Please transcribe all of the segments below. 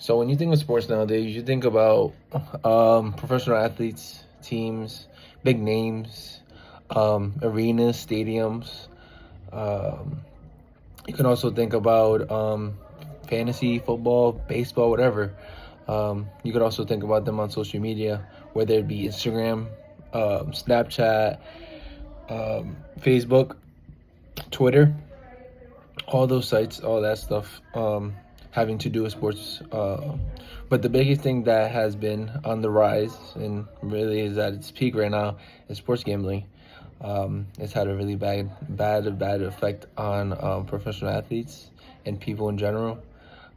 So when you think of sports nowadays, you think about professional athletes, teams, big names, arenas, stadiums. Um, you can also think about fantasy, football, baseball, whatever. You could also think about them on social media, whether it be Instagram, Snapchat, Facebook, Twitter, all those sites, all that stuff having to do with sports. But the biggest thing that has been on the rise and really is at its peak right now is sports gambling. It's had a really bad effect on professional athletes and people in general.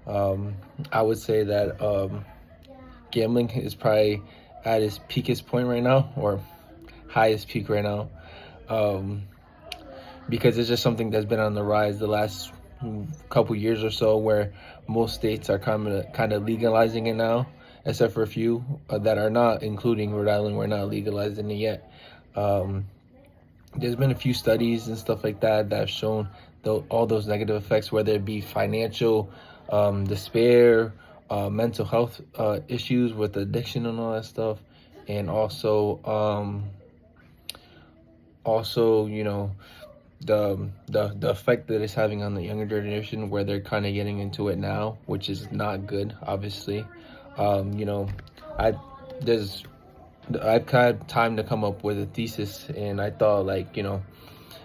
I would say that gambling is probably at its peakest point right now, or highest peak right now. Um, because it's just something that's been on the rise the last couple years or so, where most states are kind of legalizing it now, except for a few that are not, including Rhode Island. We're not legalizing it yet. Um, there's been a few studies and stuff like that that have shown all those negative effects, whether it be financial despair, mental health issues with addiction and all that stuff, and also the effect that it's having on the younger generation, where they're kind of getting into it now, which is not good, obviously. You know, I there's I've had time to come up with a thesis, and I thought, like,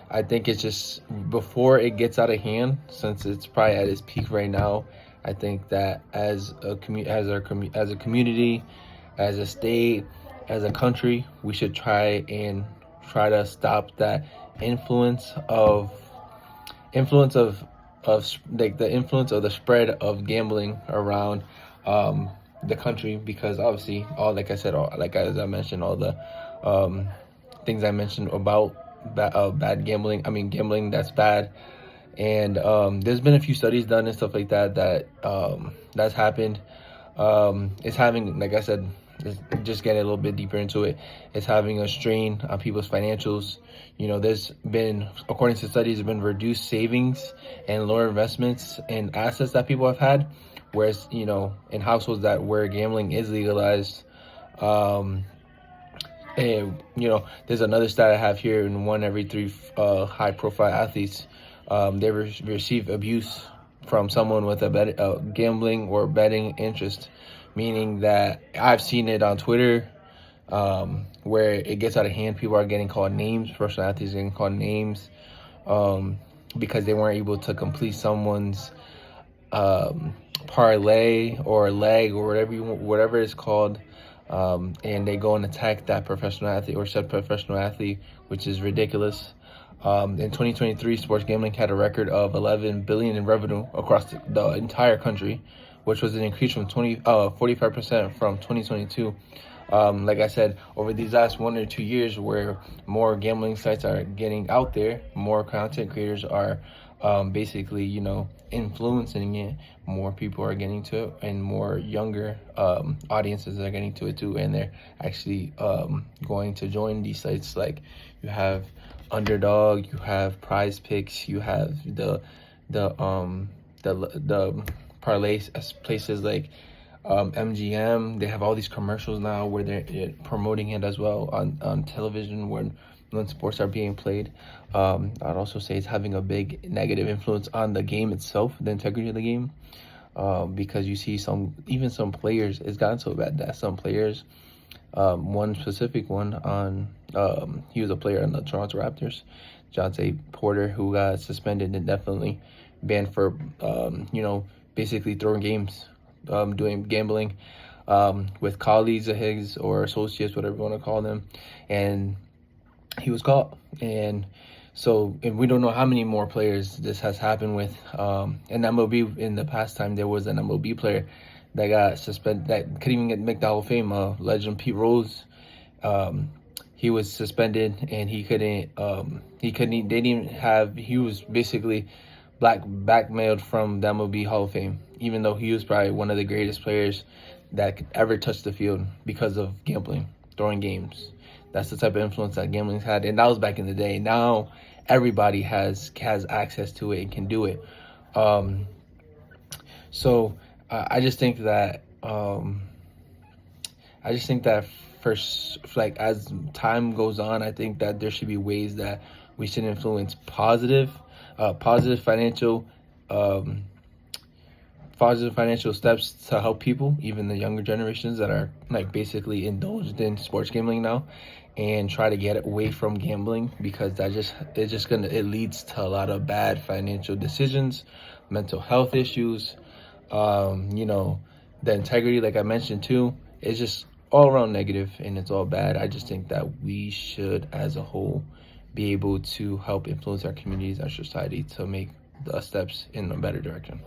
I think it's just before it gets out of hand, since it's probably at its peak right now. I think that as a community, as a state, as a country, we should try to stop that influence of influence of like the influence of the spread of gambling around the country, because obviously, all like I said, all, like as I mentioned, all the um, things I mentioned about bad gambling. I mean, gambling that's bad, and there's been a few studies done and stuff like that that's happened. It's having, like I said, just getting a little bit deeper into it, it's having a strain on people's financials. There's been, according to studies, there's been reduced savings and lower investments in assets that people have had, whereas in households that where gambling is legalized. um and there's another stat I have here: in one every three high profile athletes, they receive abuse from someone with a gambling or betting interest. Meaning that I've seen it on Twitter, where it gets out of hand. People are getting called names. Professional athletes are getting called names, um, because they weren't able to complete someone's um, parlay or leg or whatever it's called, and they go and attack that professional athlete or said professional athlete, which is ridiculous. In 2023, sports gambling had a record of 11 billion in revenue across the entire country, which was an increase from 45% from 2022. Like I said, over these last 1 or 2 years, where more gambling sites are getting out there, more content creators are basically, influencing it. More people are getting to it, and more younger audiences are getting to it too, and they're actually going to join these sites. Like, you have Underdog, you have Prize Picks, you have the parlay places like MGM. They have all these commercials now where they're promoting it as well on television when sports are being played. I'd also say it's having a big negative influence on the game itself, the integrity of the game, because you see some players. It's gotten so bad that some players, one specific one he was a player on the Toronto Raptors, Jonte Porter, who got suspended indefinitely, banned for basically throwing games, doing gambling with colleagues of his or associates, whatever you want to call them, and he was caught. And we don't know how many more players this has happened with. And MLB, in the past time, there was an MLB player that got suspended, that couldn't even make the Hall of Fame. Legend Pete Rose, he was suspended, and he couldn't. They didn't even have. He was basically blackmailed from the MLB Hall of Fame, even though he was probably one of the greatest players that could ever touch the field, because of gambling, throwing games. That's the type of influence that gambling's had, and that was back in the day. Now everybody has access to it and can do it. So I just think that first, like as time goes on, I think that there should be ways that we should influence positive um, positive financial steps to help people, even the younger generations that are like basically indulged in sports gambling now, and try to get away from gambling, because it leads to a lot of bad financial decisions, mental health issues, you know, the integrity, like I mentioned too, is just all around negative and it's all bad. I just think that we should, as a whole, be able to help influence our communities, our society to make the steps in a better direction.